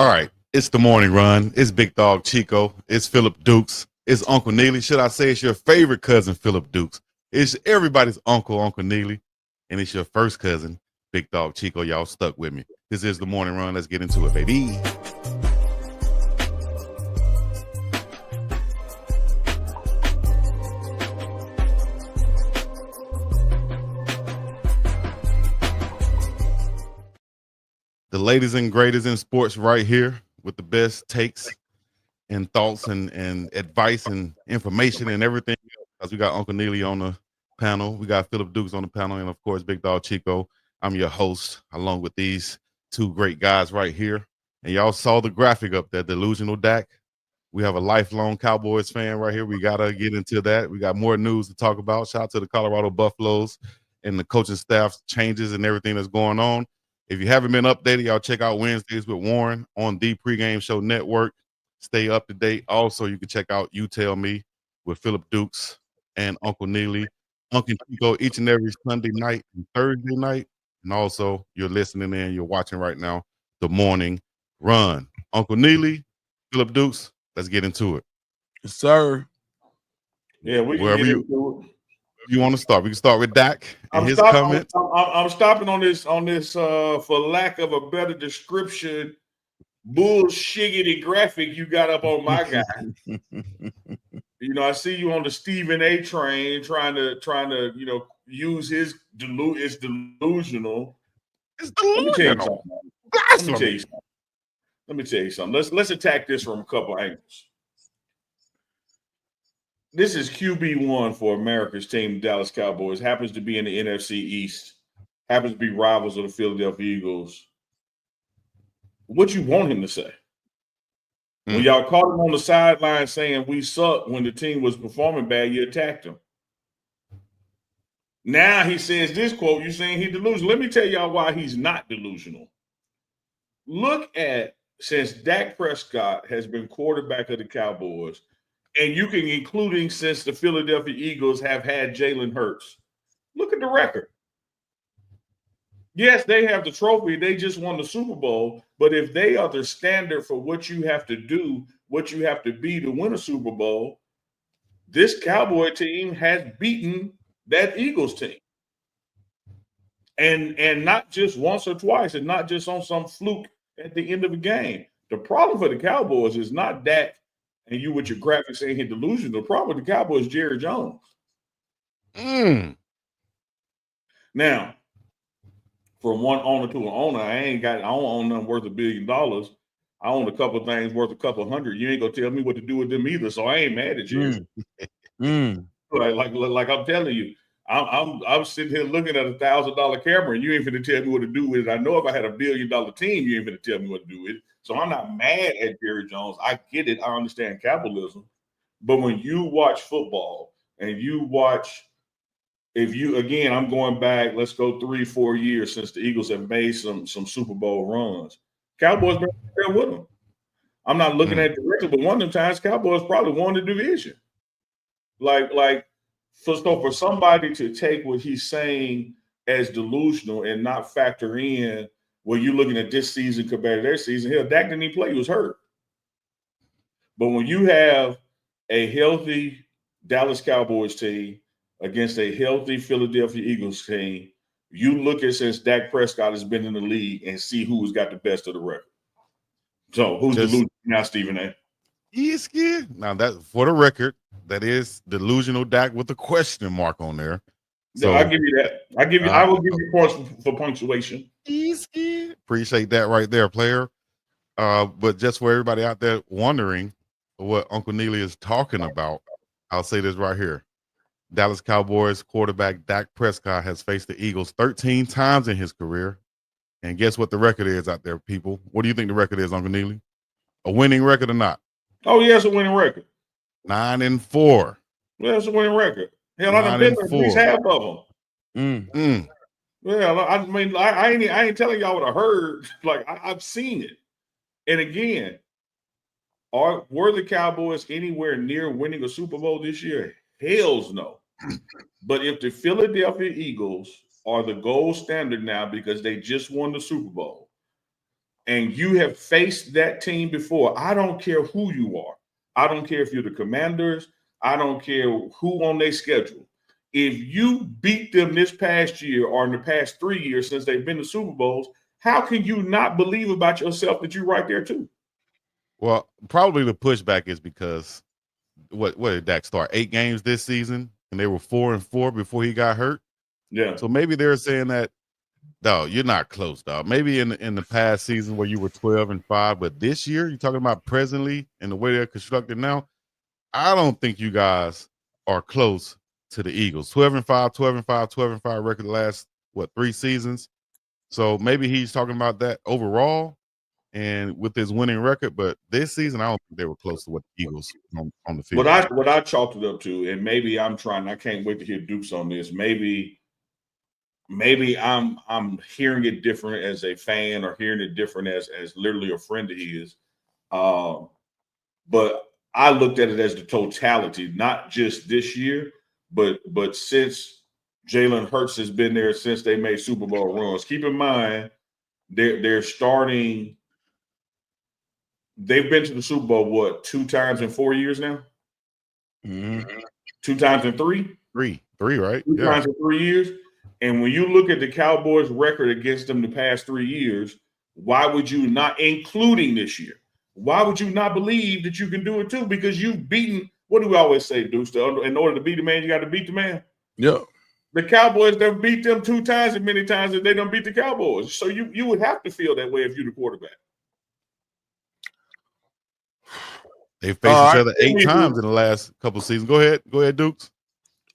All right, it's the morning run. It's Big Dog Chico. It's Philip Dukes. It's Uncle Neely. Should I say it's your favorite cousin, Philip Dukes? It's everybody's uncle, Uncle Neely, and it's your first cousin, Big Dog Chico. Y'all stuck with me. This is the morning run. Let's get into it, baby. The latest and greatest in sports right here with the best takes and thoughts and advice and information and everything. As we got Uncle Neely on the panel, we got Philip Dukes on the panel, and of course, Big Dog Chico. I'm your host, along with these two great guys right here. And y'all saw the graphic up there, delusional Dak. We have a lifelong Cowboys fan right here. We gotta get into that. We got more news to talk about. Shout out to the Colorado Buffaloes and the coaching staff changes and everything that's going on. If you haven't been updated, y'all check out Wednesdays with Warren on the Pregame Show Network. Stay up to date. Also, you can check out You Tell Me with Philip Dukes and Uncle Neely. Uncle Chico each and every Sunday night and Thursday night. And also, you're listening in, you're watching right now, the morning run. Uncle Neely, Philip Dukes, let's get into it. Yes, sir. Yeah, we can get into it. You want to start? We can start with Dak and his comments. I'm stopping on this for lack of a better description, bullshiggity graphic you got up on my guy. I see you on the Stephen A train trying to use his it's delusional. It's delusional. Let me tell you something. Let's attack this from a couple angles. This is QB1 for America's team, Dallas Cowboys. Happens to be in the NFC East. Happens to be rivals of the Philadelphia Eagles. What you want him to say? When y'all caught him on the sideline saying we suck when the team was performing bad, you attacked him. Now he says this quote, you're saying he's delusional. Let me tell y'all why he's not delusional. Look at, since Dak Prescott has been quarterback of the Cowboys, and you can including since the Philadelphia Eagles have had Jalen Hurts. Look at the record. Yes, they have the trophy. They just won the Super Bowl. But if they are the standard for what you have to do, what you have to be to win a Super Bowl, this Cowboy team has beaten that Eagles team. And not just once or twice, and not just on some fluke at the end of the game. The problem for the Cowboys is not Dak and you with your graphics saying he's delusional. The problem with the Cowboys is Jerry Jones. Now, from one owner to an owner, I don't own nothing worth $1 billion. I own a couple of things worth a couple hundred. You ain't gonna tell me what to do with them either, so I ain't mad at you. Like I'm telling you, I'm sitting here looking at $1,000 camera, and you ain't finna tell me what to do with it. I know if I had $1 billion team, you ain't finna tell me what to do with it. So I'm not mad at Jerry Jones. I get it. I understand capitalism. But when you watch football and you watch, I'm going back, let's go 3-4 years since the Eagles have made some Super Bowl runs. Cowboys been there with them. I'm not looking at the record, but one of them times Cowboys probably won the division. For somebody to take what he's saying as delusional and not factor in when you're looking at this season compared to their season, hell, Dak didn't even play, he was hurt. But when you have a healthy Dallas Cowboys team against a healthy Philadelphia Eagles team, you look at since Dak Prescott has been in the league and see who's got the best of the record. So who's delusional now, Stephen A? He's scared. Now that for the record, that is delusional Dak with a question mark on there. So I'll give you that. I will give you points for punctuation. Easy. Appreciate that right there, player. But just for everybody out there wondering what Uncle Neely is talking about, I'll say this right here. Dallas Cowboys quarterback Dak Prescott has faced the Eagles 13 times in his career. And guess what the record is out there, people? What do you think the record is, Uncle Neely? A winning record or not? Oh, yeah, it's a winning record. 9-4. Well, it's a winning record. Hell, I done been at least half of them. Well, I mean, I ain't telling y'all what I heard. Like, I've seen it. And again, were the Cowboys anywhere near winning a Super Bowl this year? Hells no. But if the Philadelphia Eagles are the gold standard now because they just won the Super Bowl, and you have faced that team before, I don't care who you are. I don't care if you're the Commanders. I don't care who on their schedule. If you beat them this past year or in the past 3 years since they've been to Super Bowls, how can you not believe about yourself that you're right there too? Well, probably the pushback is because what did Dak start 8 games this season, and they were 4-4 before he got hurt. Yeah. So maybe they're saying that, no, you're not close, dog. Maybe in the past season where you were 12-5, but this year you're talking about presently and the way they're constructed now. I don't think you guys are close to the Eagles. 12-5, 12-5, 12-5 record the last 3 seasons. So maybe he's talking about that overall and with his winning record, but this season I don't think they were close to what the Eagles on the field. What I chalked it up to, and maybe I can't wait to hear Dukes on this. Maybe I'm hearing it different as a fan, or hearing it different as literally a friend of his. But I looked at it as the totality, not just this year, but since Jalen Hurts has been there, since they made Super Bowl runs. Keep in mind, they're starting. They've been to the Super Bowl 2 times in 4 years now. Mm-hmm. 2 times in 3. Three, right? 2 times in 3 years. And when you look at the Cowboys' record against them the past 3 years, why would you not, including this year, why would you not believe that you can do it too? Because you've beaten, what do we always say, Deuce? In order to beat the man, you got to beat the man. Yeah. The Cowboys have beat them 2 times, and many times that they don't beat the Cowboys. So you would have to feel that way if you're the quarterback. They faced each other 8 times in the last couple seasons. Go ahead, Dukes.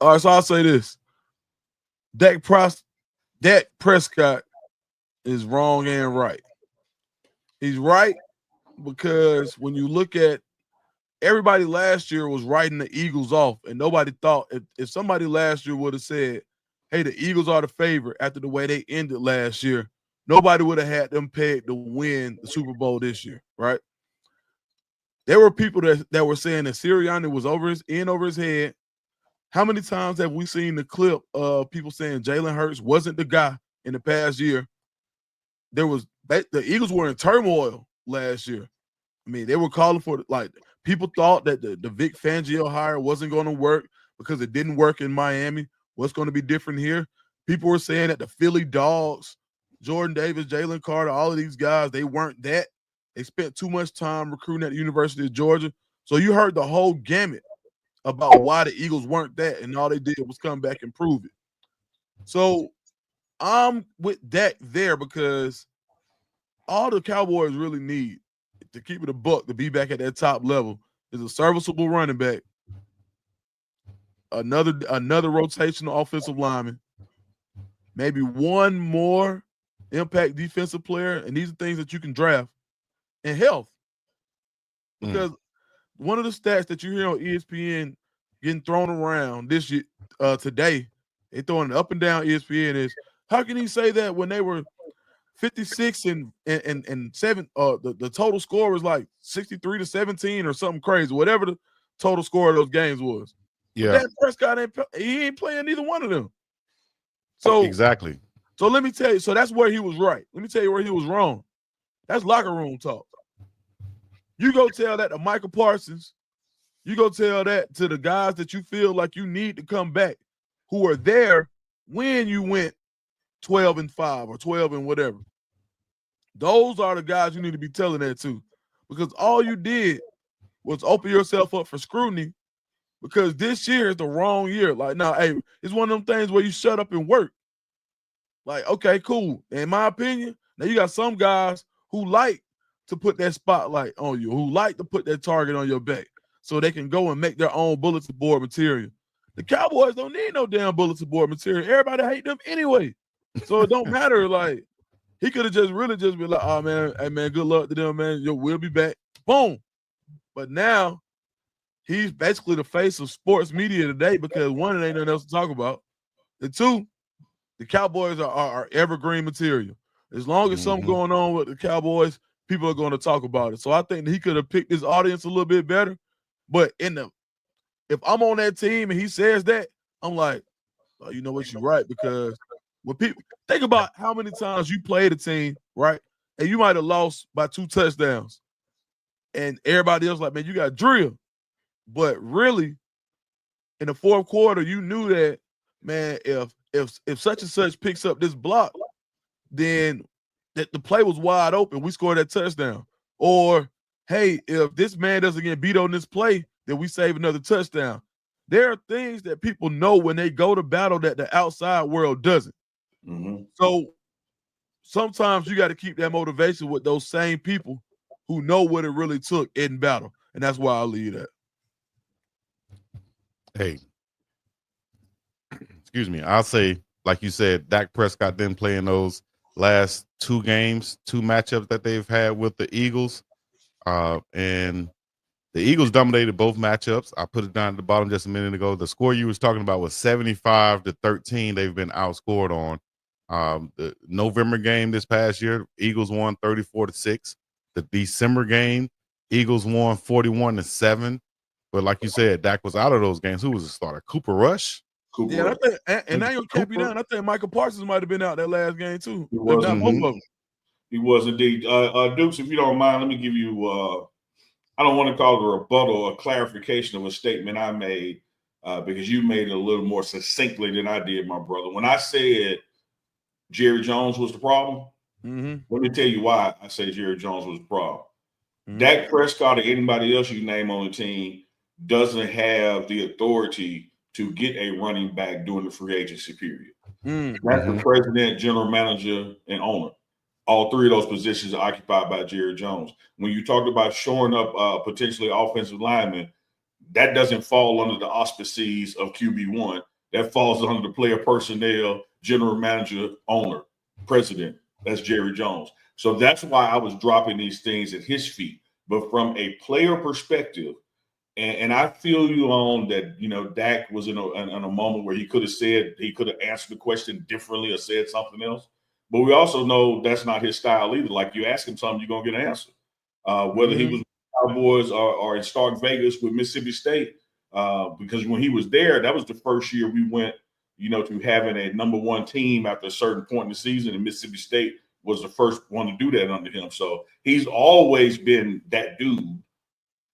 All right, so I'll say this. Dak Prescott is wrong and right. He's right because when you look at everybody last year was writing the Eagles off, and nobody thought if somebody last year would have said, hey, the Eagles are the favorite after the way they ended last year, nobody would have had them pegged to win the Super Bowl this year, right? There were people that were saying that Sirianni was over his head. How many times have we seen the clip of people saying Jalen Hurts wasn't the guy in the past year? The Eagles were in turmoil last year. I mean, they were calling for, like, people thought that the Vic Fangio hire wasn't going to work because it didn't work in Miami. What's going to be different here? People were saying that the Philly Dogs, Jordan Davis, Jalen Carter, all of these guys, they weren't that. They spent too much time recruiting at the University of Georgia. So you heard the whole gamut about why the Eagles weren't that, and all they did was come back and prove it. So I'm with Dak there because all the Cowboys really need to keep it a buck to be back at that top level is a serviceable running back, another rotational offensive lineman, maybe one more impact defensive player, and these are things that you can draft, and health. Because one of the stats that you hear on ESPN getting thrown around this year, today, they throwing it up and down ESPN is, how can he say that when they were 56 and 7, the total score was like 63-17 or something crazy, whatever the total score of those games was. Yeah, Dak Prescott ain't playing neither one of them. So exactly. So let me tell you. So that's where he was right. Let me tell you where he was wrong. That's locker room talk. You go tell that to Michael Parsons. You go tell that to the guys that you feel like you need to come back, who are there when you went 12-5 or 12 and whatever. Those are the guys you need to be telling that to, because all you did was open yourself up for scrutiny, because this year is the wrong year. Like, now, hey, it's one of them things where you shut up and work. Like, okay, cool. In my opinion, now you got some guys who like to put that spotlight on you, who like to put that target on your back so they can go and make their own bulletin board material. The Cowboys don't need no damn bulletin board material. Everybody hate them anyway. So it don't matter. Like, he could have just been like, oh, man, hey, man, good luck to them, man. We'll be back. Boom. But now he's basically the face of sports media today, because one, it ain't nothing else to talk about. And two, the Cowboys are evergreen material. As long as something going on with the Cowboys, people are going to talk about it. So I think he could have picked his audience a little bit better. But if I'm on that team and he says that, I'm like, oh, you know what, you're right. Because when people think about how many times you played a team, right? and you might have lost by 2 touchdowns. And everybody else like, man, you got drilled. But really, in the fourth quarter, you knew that, man, if such and such picks up this block, then that the play was wide open. We scored that touchdown. Or, hey, if this man doesn't get beat on this play, then we save another touchdown. There are things that people know when they go to battle that the outside world doesn't. Mm-hmm. So sometimes you got to keep that motivation with those same people who know what it really took in battle. And that's why I leave that. Hey, excuse me. I'll say, like you said, Dak Prescott didn't play in those last 2 games, 2 matchups that they've had with the Eagles. And the Eagles dominated both matchups. I put it down at the bottom just a minute ago. The score you was talking about was 75-13. They've been outscored on. The November game this past year, Eagles won 34-6. The December game, Eagles won 41-7. But like you said, Dak was out of those games. Who was the starter? Cooper Rush? Cooper Yeah, Rush. and I think, and now you'll cap you down. I think Michael Parsons might have been out that last game too. He was, not both of them. He was indeed. Dukes, if you don't mind, let me give you I don't want to call it a rebuttal or clarification of a statement I made because you made it a little more succinctly than I did, my brother. When I said Jerry Jones was the problem, let me tell you why I say Jerry Jones was the problem. Dak Prescott or anybody else you name on the team doesn't have the authority to get a running back during the free agency period. That's the president, general manager, and owner. All 3 of those positions are occupied by Jerry Jones. When you talked about shoring up potentially offensive linemen, that doesn't fall under the auspices of QB1. That falls under the player personnel, general manager, owner, president. That's Jerry Jones. So that's why I was dropping these things at his feet. But from a player perspective, and I feel you on that, you know, Dak was in a moment where he could have answered the question differently or said something else. But we also know that's not his style either. Like you ask him something, you're going to get an answer. Whether he was Cowboys or in Stark Vegas with Mississippi State, because when he was there, that was the first year we went, you know, to having a number 1 team after a certain point in the season, and Mississippi State was the first one to do that under him. So he's always been that dude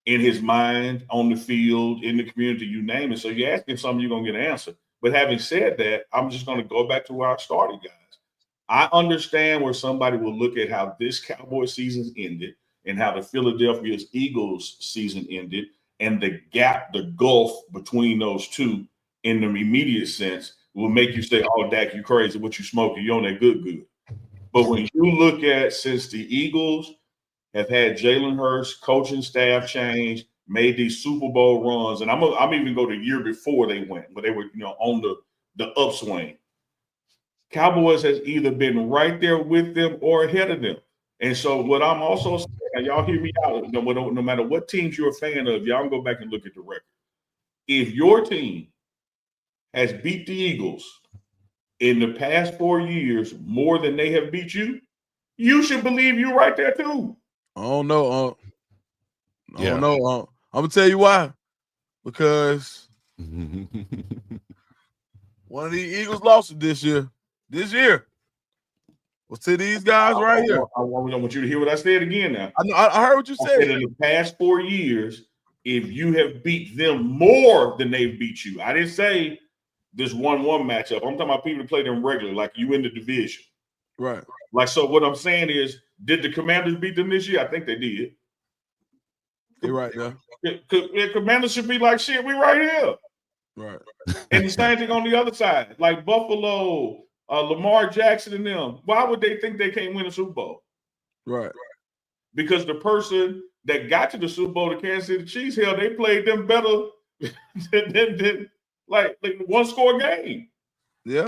in his mind, on the field, in the community, you name it. So you ask him something, you're going to get an answer. But having said that, I'm just going to go back to where I started, guys. I understand where somebody will look at how this Cowboys season ended and how the Philadelphia Eagles season ended and the gap, the gulf between those two in the immediate sense will make you say, oh, Dak, you crazy. What you smoking? You on that good. But when you look at since the Eagles have had Jalen Hurts, coaching staff change, made these Super Bowl runs, and I'm even go the year before they went, but they were, you know, on the upswing. Cowboys has either been right there with them or ahead of them. And so what I'm also saying, and y'all hear me out, no matter what teams you're a fan of, y'all go back and look at the record. If your team has beat the Eagles in the past 4 years more than they have beat you, you should believe you're right there too. I don't know. I don't know. I'm gonna tell you why. Because one of the Eagles lost it this year. This year was to these guys right here. I want you to hear what I said again now. I heard what you said. In the past 4 years, if you have beat them more than they've beat you, I didn't say this 1-1 matchup. I'm talking about people that play them regularly, like you in the division. Right. Like, so what I'm saying is, did the Commanders beat them this year? I think they did. You're right, yeah. The Commanders should be like, shit, we right here. Right. And the same thing on the other side. Like Buffalo, Lamar Jackson and them. Why would they think they can't win a Super Bowl? Right. Because the person that got to the Super Bowl, the Kansas City Chiefs, hell, they played them better than like one-score game. Yeah.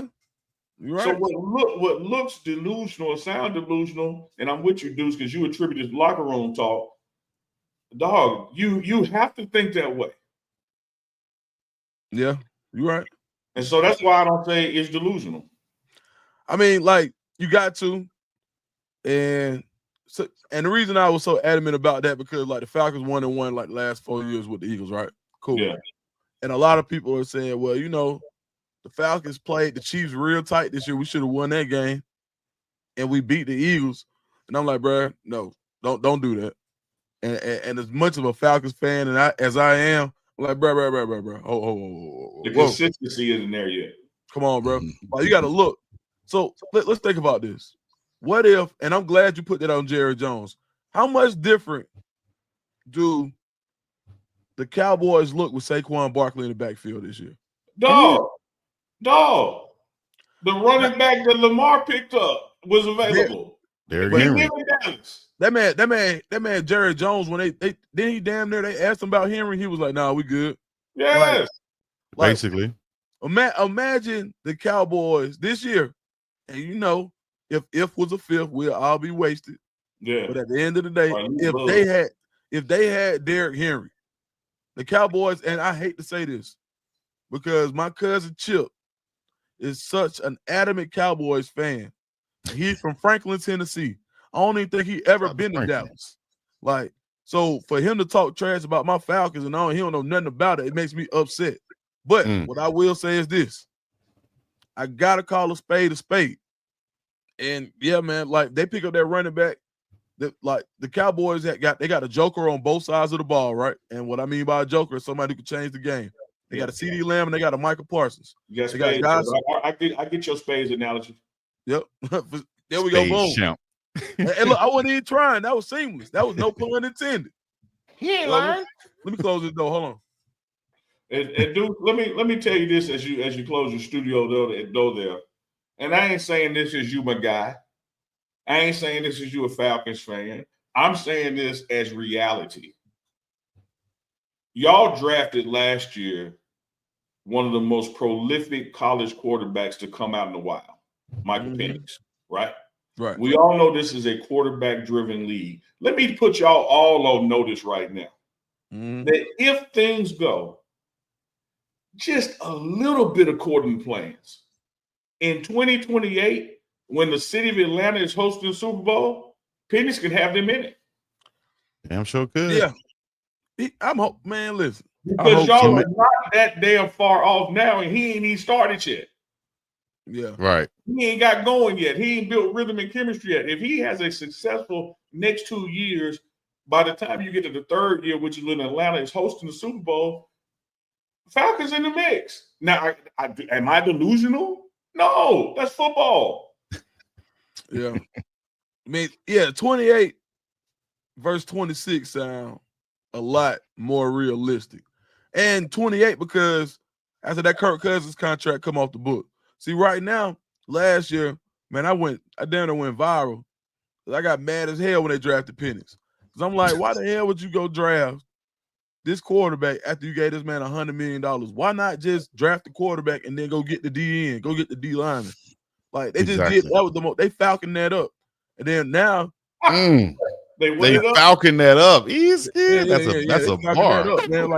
You're right. So what looks delusional or sound delusional, and I'm with you, Deuce, because you attribute this locker room talk. Dog, you have to think that way. Yeah, you're right. And so that's why I don't say it's delusional. I mean, like, you got to. And the reason I was so adamant about that, because like the Falcons 1-1 like the last 4 years with the Eagles, right? Cool. Yeah. And a lot of people are saying, well, you know, the Falcons played the Chiefs real tight this year. We should have won that game. And we beat the Eagles. And I'm like, bro, no, don't do that. And as much of a Falcons fan as I am, I'm like, bro. The Whoa. consistency isn't there yet. Come on, bro. Like, you got to look. So let's think about this. What if, and I'm glad you put that on Jerry Jones, how much different do the Cowboys look with Saquon Barkley in the backfield this year? Dog. The running back that Lamar picked up was available. Derrick He Henry. live in Dallas. That man, Jerry Jones, when they he damn near they asked him about Henry, he was like, "Nah, we good." Yes. Like, Basically. Imagine the Cowboys this year, and you know, if was a fifth, we'll all be wasted. Yeah. But at the end of the day, if they had Derrick Henry, the Cowboys, and I hate to say this, because my cousin Chip is such an adamant Cowboys fan. He's from Franklin, Tennessee. I don't even think he ever been to Dallas. Like, so for him to talk trash about my Falcons and he don't know nothing about it, it makes me upset. But what I will say is this: I gotta call a spade a spade. And yeah, man, like they pick up that running back. Like the Cowboys they got a joker on both sides of the ball, right? And what I mean by a joker is somebody who can change the game. They got a CD Lamb and they got a Michael Parsons. Yes, they got guys. I get your spades analogy. Yep. There we go. Boom. And look, I wasn't even trying. That was seamless. That was no pun intended. He ain't lying. Let me close this door. Hold on. And dude, let me tell you this as you close your studio door there. And I ain't saying this as you my guy. I ain't saying this as you a Falcons fan. I'm saying this as reality. Y'all drafted last year one of the most prolific college quarterbacks to come out in a while, Michael Penix, right? Right. We all know this is a quarterback-driven league. Let me put y'all all on notice right now that if things go just a little bit according to plans, in 2028, when the city of Atlanta is hosting the Super Bowl, Penix can have them in it. Damn sure could. Yeah. I'm hope, man, listen. Because y'all are not that damn far off now, and he ain't even started yet. Yeah. Right. He ain't got going yet. He ain't built rhythm and chemistry yet. If he has a successful next 2 years, by the time you get to the third year, which is when Atlanta is hosting the Super Bowl, Falcons in the mix. Now, am I delusional? No, that's football. Yeah. I mean, yeah, 28 versus 26 sound a lot more realistic. And 28 because after that Kirk Cousins contract come off the book. See, right now, last year, man, I damn near went viral. I got mad as hell when they drafted Penix. Because I'm like, why the hell would you go draft this quarterback after you gave this man $100 million? Why not just draft the quarterback and then go get the DN, go get the D lineman? Like they just did that with they falconed that up. And then now they falcon that up. Easy. That's a bar. Up, man.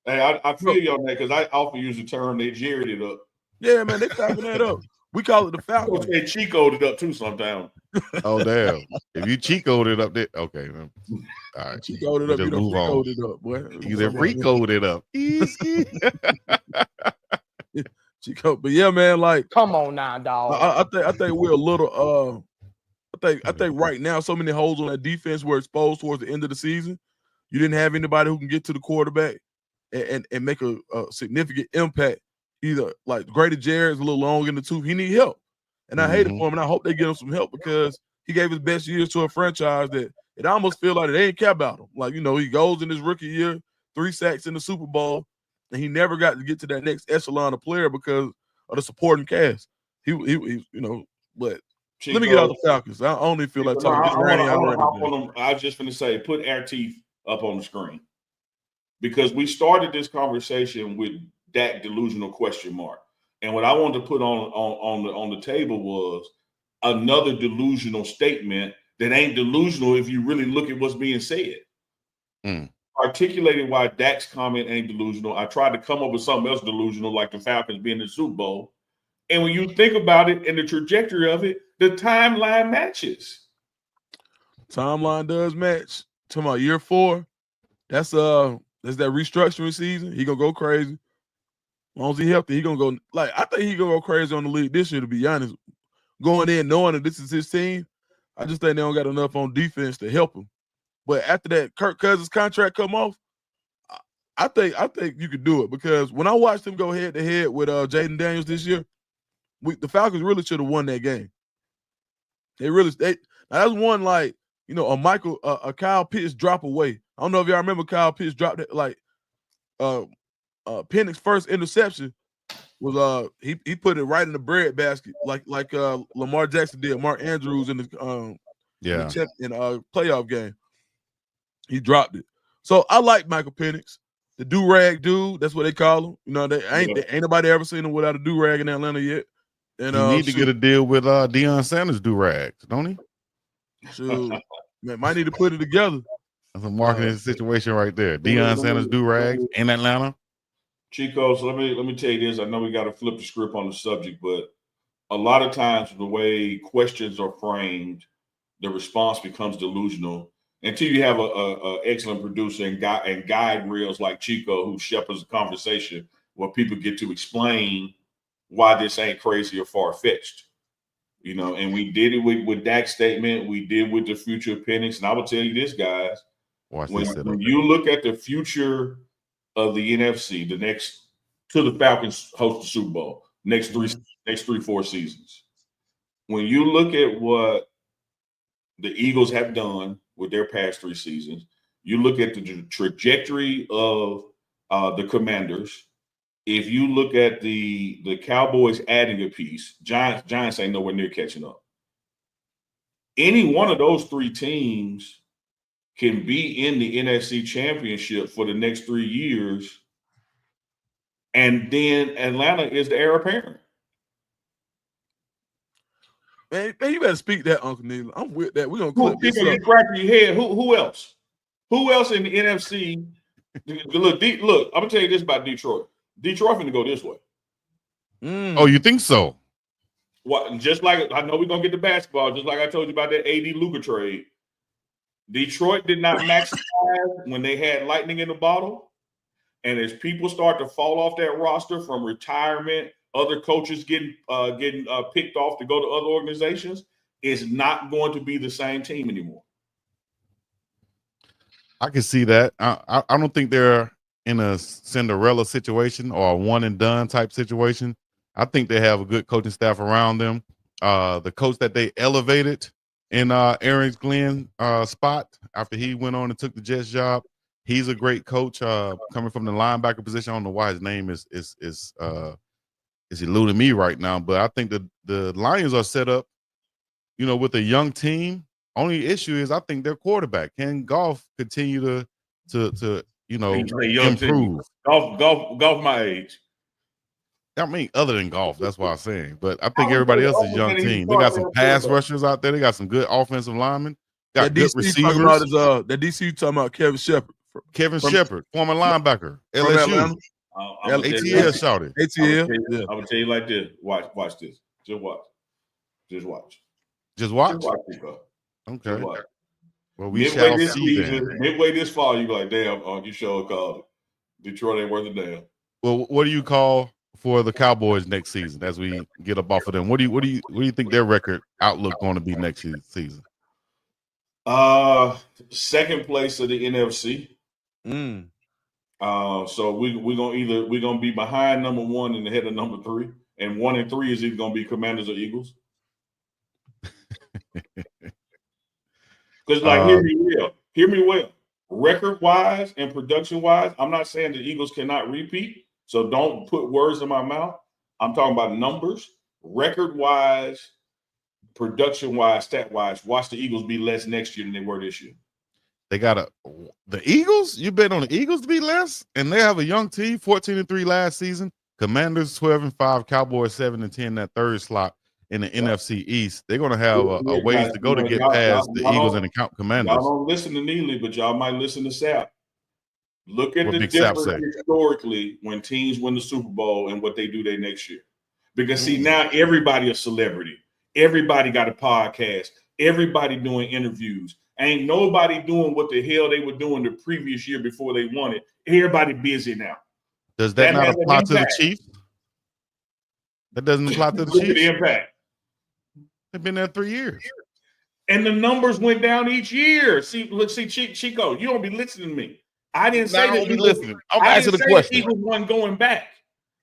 Hey, I feel you on that because I often use the term they jerried it up. Yeah, man, they falconed that up. We call it the Falcon. They Chico'd it up too sometimes. Oh damn! If you Chico'd it up, there, okay, man. All right, Chico'd it up. You move on. It up, boy. You done Rico'd it up. Easy. Chico, but yeah, man, like, come on now, dog. I think we're a little. I think right now so many holes on that defense were exposed towards the end of the season. You didn't have anybody who can get to the quarterback and make a significant impact. Either like Grady Jarrett's a little long in the tooth. He need help. And I hate it for him. And I hope they get him some help because he gave his best years to a franchise that it almost feel like they ain't care about him. Like, you know, he goes in his rookie year, 3 sacks in the Super Bowl, and he never got to get to that next echelon of player because of the supporting cast. He you know, but Chico, let me get out the Falcons. I only feel like talking. I was just going to say, put our teeth up on the screen because we started this conversation with Dak delusional question mark, and what I wanted to put on the table was another delusional statement that ain't delusional if you really look at what's being said. Articulating why Dak's comment ain't delusional. I tried to come up with something else delusional, like the Falcons being in the Super Bowl. And when you think about it and the trajectory of it, the timeline matches. Timeline does match. Talking about year 4, that's that restructuring season. He gonna go crazy. As long as he healthy, he gonna go. Like I think he gonna go crazy on the league this year. To be honest, going in knowing that this is his team. I just think they don't got enough on defense to help him. But after that Kirk Cousins contract come off, I think you could do it, because when I watched him go head to head with Jaden Daniels this year, the Falcons really should have won that game. That's one, like, a Kyle Pitts drop away. I don't know if y'all remember Kyle Pitts dropped it, like Penix's first interception was he put it right in the bread basket, like Lamar Jackson did Mark Andrews in the playoff game. He dropped it. So I like Michael Penix, the do-rag dude. That's what they call him. Ain't nobody ever seen him without a do-rag in Atlanta yet. And he need to get a deal with Deion Sanders do-rags, don't he? Shoot, man, might need to put it together. That's a marketing situation right there. Deion Sanders do-rags in Atlanta. Chico, so let me tell you this. I know we got to flip the script on the subject, but a lot of times the way questions are framed, the response becomes delusional until you have a excellent producer and guide rails like Chico, who shepherds the conversation where people get to explain why this ain't crazy or far-fetched. And we did it with Dak's statement. We did with the future of Penix. And I will tell you this, guys. When you look at the future of the NFC, till the Falcons host the Super Bowl, next 3-4 seasons. When you look at what the Eagles have done with their past 3 seasons, you look at the trajectory of the Commanders. If you look at the Cowboys adding a piece, Giants ain't nowhere near catching up. Any one of those 3 teams can be in the NFC Championship for the next 3 years, and then Atlanta is the heir apparent. Man, you better speak that, Uncle Neely. I'm with that. We're gonna clip this up. You cracking your head. Who else? Who else in the NFC? Look, I'm gonna tell you this about Detroit. Detroit finna go this way. Oh, you think so? What? Just like I know we're gonna get the basketball, just like I told you about that AD Luka trade. Detroit did not maximize when they had lightning in the bottle. And as people start to fall off that roster from retirement, other coaches getting picked off to go to other organizations, it's not going to be the same team anymore. I can see that. I don't think they're in a Cinderella situation or a one and done type situation. I think they have a good coaching staff around them. The coach that they elevated in Aaron Glenn spot after he went on and took the Jets job, he's a great coach coming from the linebacker position. I don't know why his name is eluding me right now, but I think the Lions are set up, with a young team. Only issue is I think their quarterback, can Goff, continue to improve. Golf my age. I mean, other than Goff, that's what I'm saying. But I think everybody else is a young team. They got some pass rushers out there. They got some good offensive linemen. Got good receivers. That DC talking about Kevin Shepard. Shepard, former linebacker, LSU. ATL shouted. ATL. I would tell you like this. Watch this. Just watch. Just watch. Okay. Just watch. Well, we shall see then. Midway this fall, you go like, damn, you sure called Detroit ain't worth a damn. Well, what do you call for the Cowboys next season as we get up off of them? What do you think their record outlook going to be next season? Second place of the NFC. So we're gonna be behind number 1 and ahead of number 3, and 1 and 3 is either gonna be Commanders or Eagles. Because hear me well. Record wise and production wise, I'm not saying the Eagles cannot repeat. So don't put words in my mouth. I'm talking about numbers, record wise, production wise, stat wise. Watch the Eagles be less next year than they were this year. They got the Eagles. You bet on the Eagles to be less, and they have a young team, 14-3 last season. Commanders 12-5, Cowboys 7-10, that third slot in the NFC East. They're going to have a ways to go to get past the Eagles and the Commanders. Y'all don't listen to Neely, but y'all might listen to Sap. Look at the difference historically when teams win the Super Bowl and what they do their next year. Because see, now everybody a celebrity. Everybody got a podcast. Everybody doing interviews. Ain't nobody doing what the hell they were doing the previous year before they won it. Everybody busy now. Does that not apply to the Chiefs? That doesn't apply to the Chiefs? The impact. They've been there 3 years. And the numbers went down each year. See, Chico, you don't be listening to me. I didn't say that. Listening. I'm I asking didn't the say question. the Eagles weren't going back.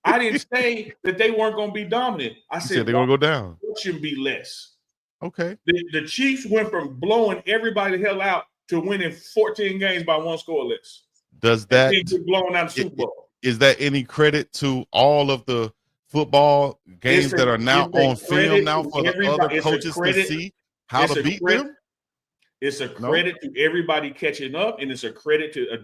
I didn't say that they weren't going to be dominant. I said they're going to go down. It shouldn't be less. Okay. The Chiefs went from blowing everybody the hell out to winning 14 games by one score less. Does that blowing out the Super Bowl? Is that any credit to all of the football games that are now on film now for the other coaches to see how to beat them? It's a credit to everybody catching up, and it's a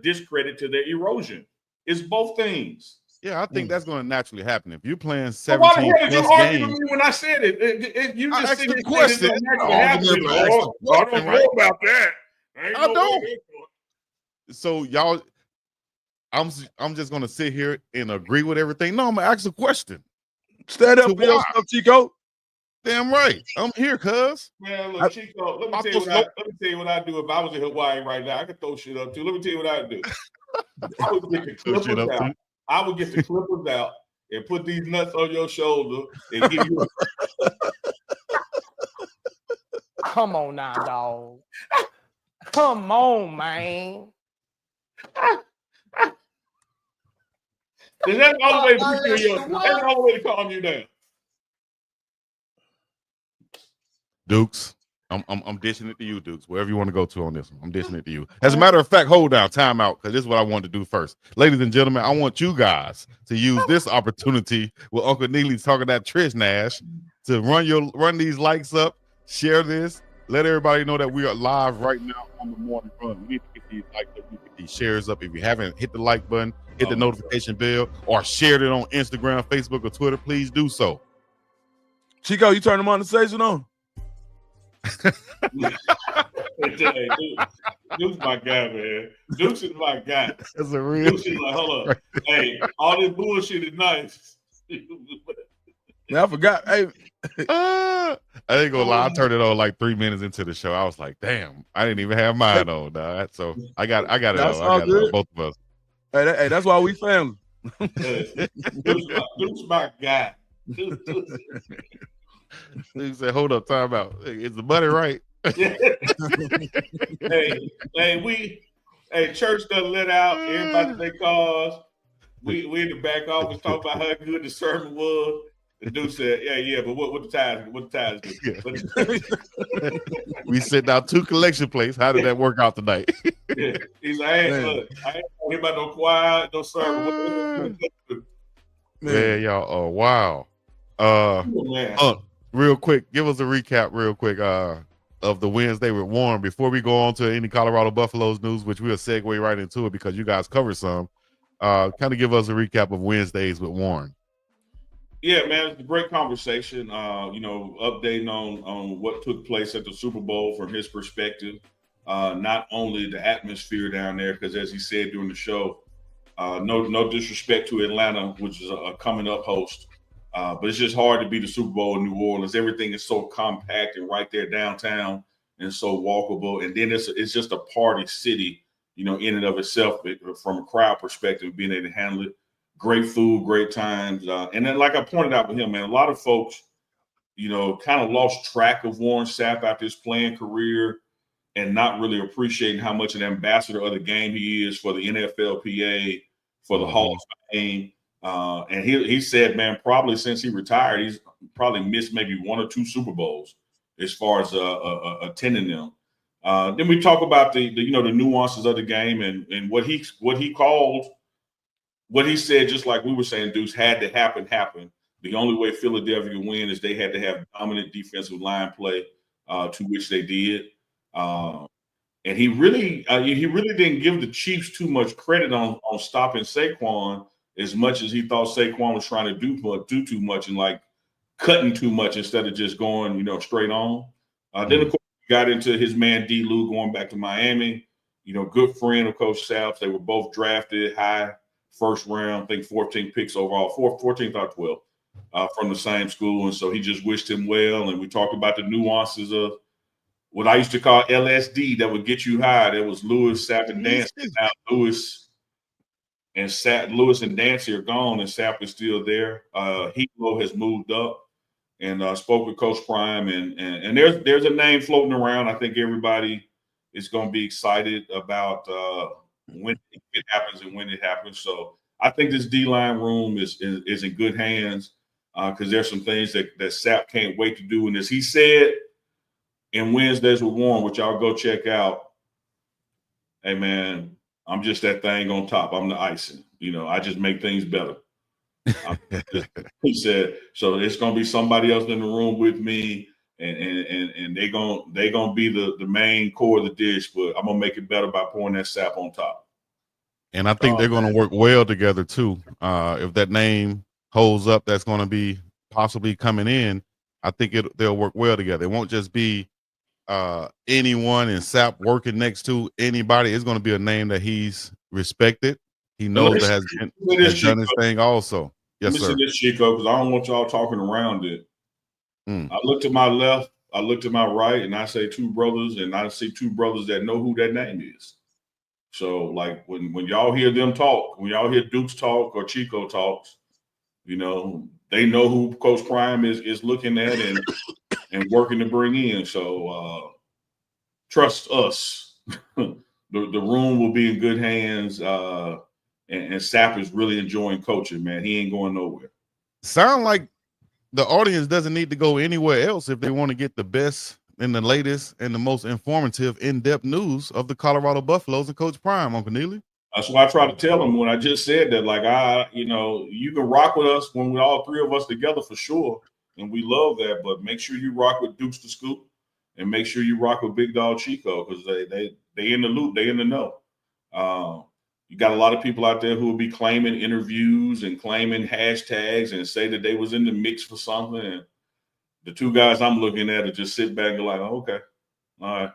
discredit to their erosion. It's both things. Yeah, I think that's going to naturally happen. If you're playing 17 why the hell did you argue games, with me when I said it? You just asked the question. I don't know about that. I don't. So y'all, I'm just gonna sit here and agree with everything. No, I'm gonna ask a question. Stand up for yourself, Chico. Damn right, I'm here, cuz. Man, look, Chico, let me tell you what I do if I was in Hawaii right now. I could throw shit up too. Let me tell you what I'd do. I would get the clippers out. I would get the clippers out and put these nuts on your shoulder and give you a Come on now, dog. Come on, man. That's the only way to put you in that's the only way to calm you down. Dukes, I'm dishing it to you, Dukes. Wherever you want to go to on this one, I'm dishing it to you. As a matter of fact, hold down, time out, because this is what I wanted to do first. Ladies and gentlemen, I want you guys to use this opportunity with Uncle Neely's talking that Trish Nash to run these likes up, share this, let everybody know that we are live right now on the morning run. We need to get these likes up, we get these shares up. If you haven't hit the like button, hit the notification bell, or shared it on Instagram, Facebook, or Twitter, please do so. Chico, you turn the monetization on? Hey, Duke's my guy, man. Duke's is my guy. That's a real. Duke's is like, hold up. Hey, all this bullshit is nice. Man, I forgot. Hey, I ain't gonna lie. I turned it on like 3 minutes into the show. I was like, damn, I didn't even have mine on, dog. So I got it on. I got it on, both of us. Hey, that's why we family. Duke's my guy. He said, hold up, time out. Is the money right? Hey, church done let out. Everybody they cars. We in the back office talking about how good the sermon was. The dude said, yeah, but what the tithes do? We sent out 2 collection plates. How did that work out tonight? Yeah. He's like, I ain't talking about no choir, no sermon. Man, y'all. Oh, wow. Real quick, give us a recap real quick of the Wednesday with Warren before we go on to any Colorado Buffaloes news, which we'll segue right into it because you guys covered some. Kind of give us a recap of Wednesdays with Warren. Yeah, man, it's a great conversation. Updating on what took place at the Super Bowl from his perspective. Not only the atmosphere down there, because as he said during the show, no disrespect to Atlanta, which is a coming up host. But it's just hard to be the Super Bowl in New Orleans. Everything is so compact and right there downtown and so walkable. And then it's just a party city, in and of itself from a crowd perspective, being able to handle it. Great food, great times. And then like I pointed out with him, man, a lot of folks, kind of lost track of Warren Sapp after his playing career and not really appreciating how much an ambassador of the game he is for the NFLPA, for the Hall of Fame. And he said, man, probably since he retired, he's probably missed maybe 1 or 2 Super Bowls as far as attending them. Then we talk about the nuances of the game and what he called, what he said, just like we were saying, Deuce, had to happen. The only way Philadelphia could win is they had to have dominant defensive line play, to which they did. And he really didn't give the Chiefs too much credit on stopping Saquon, as much as he thought Saquon was trying to do too much and like cutting too much instead of just going, straight on. Then, of course, we got into his man D. Lou going back to Miami, good friend of Coach Sapp. They were both drafted high first round, I think 14 picks overall, 14th or 12th from the same school. And so he just wished him well. And we talked about the nuances of what I used to call LSD that would get you high. There was Lewis, Sapp, and Dancy. Now Lewis and Dancy are gone, and Sapp is still there. Hilo has moved up. and spoke with Coach Prime, and there's a name floating around. I think everybody is going to be excited about when it happens and when it happens. So I think this D-line room is in good hands because there's some things that Sapp can't wait to do. And as he said in Wednesdays with Warren, which y'all go check out, hey man, I'm just that thing on top. I'm the icing. I just make things better. He said, so it's gonna be somebody else in the room with me, and they gonna be the main core of the dish, but I'm gonna make it better by pouring that sap on top. And I think they're going to work well together too. If that name holds up, that's going to be possibly coming in. I think they'll work well together. It won't just be anyone and Sapp working next to anybody. It's going to be a name that he's respected. He knows that has done his thing also. Yes, sir. Let me say this, Chico, because I don't want y'all talking around it. I look to my left, I look to my right, and I say two brothers, and I see two brothers that know who that name is. So, like, when y'all hear them talk, when y'all hear Dukes talk or Chico talks, they know who Coach Prime is looking at and working to bring in. So, trust us. The room will be in good hands, and Sapp is really enjoying coaching, man. He ain't going nowhere. Sound like the audience doesn't need to go anywhere else if they want to get the best and the latest and the most informative, in-depth news of the Colorado Buffaloes and Coach Prime, Uncle Neely. That's why I try to tell them when I just said that, like, you can rock with us when we're all three of us together for sure, and we love that. But make sure you rock with Dukes the Scoop, and make sure you rock with biggDogg Chico because they in the loop, they in the know. You got a lot of people out there who will be claiming interviews and claiming hashtags and say that they was in the mix for something. And the two guys I'm looking at are just sit back and like, oh, okay, all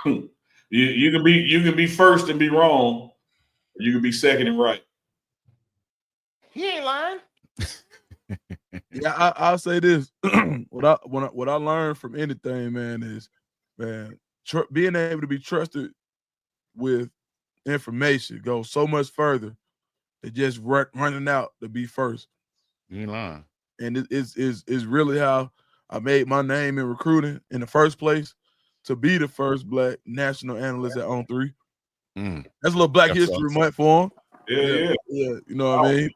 right. you can be first and be wrong. Or you can be second and right. He ain't lying. Yeah, I'll say this. What I learned from anything, man, is being able to be trusted with information goes so much further than just running out to be first. You ain't lying. And it is really how I made my name in recruiting in the first place, to be the first Black national analyst at On3. That's a little Black History Month for him. Yeah. You know what I mean?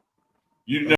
You know.